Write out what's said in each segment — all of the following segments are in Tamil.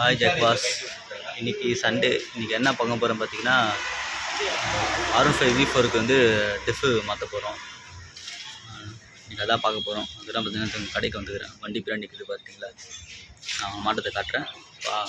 ஹாய் ஜாக்பாஸ். இன்றைக்கி சண்டே. இன்றைக்கி என்ன பார்க்க போகிறோம் பார்த்தீங்கன்னா, R15 V4க்கு வந்து டிஃபு மாற்ற போகிறோம். இன்றைக்கி அதான் பார்க்க போகிறோம். அதெல்லாம் பார்த்தீங்கன்னா கடைக்கு வந்துக்கிறேன். வண்டி பின்னாடி நிற்குது பார்த்தீங்களா. நான் மாட்டத்தை காட்டுறேன். வா.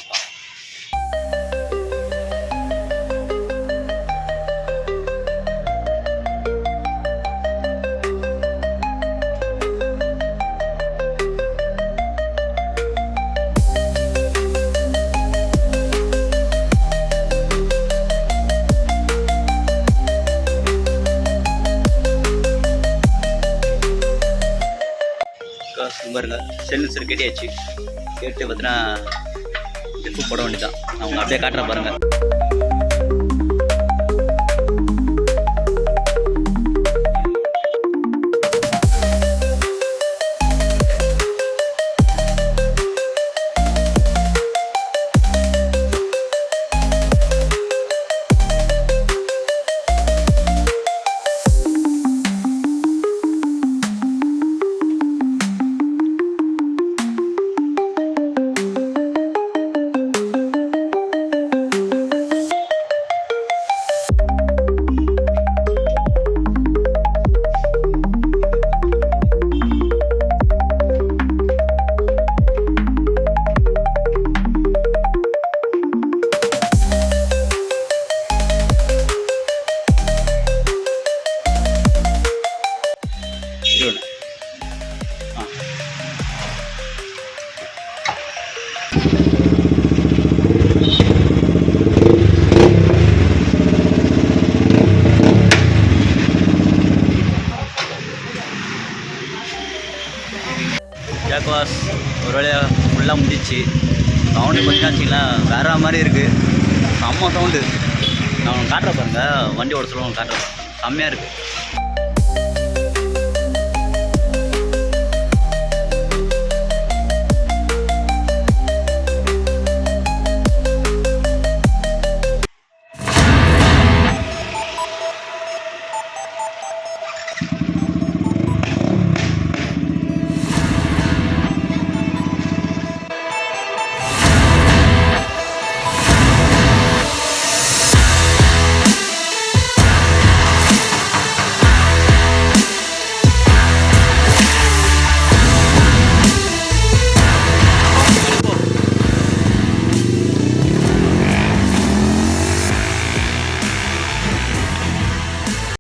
பாருங்க, செல்லுசர் கேட்டியாச்சு. கேட்டு பார்த்தீங்கன்னா டிஃபு போட வேண்டியதான். நான் உங்களை அப்படியே காட்டுறேன் பாருங்கள். ஜாக்வாஸ் ஒரு வேளையாக ஃபுல்லாக முடிச்சு. சவுண்டு பார்த்தீங்கன்னா வச்சிங்களேன் வேறு மாதிரி இருக்குது. செம்ம சவுண்டு. நான் காட்டுற பாருங்கள், வண்டி ஓட சொல்லுவோம் காட்டுறேன். செம்மையாக இருக்குது.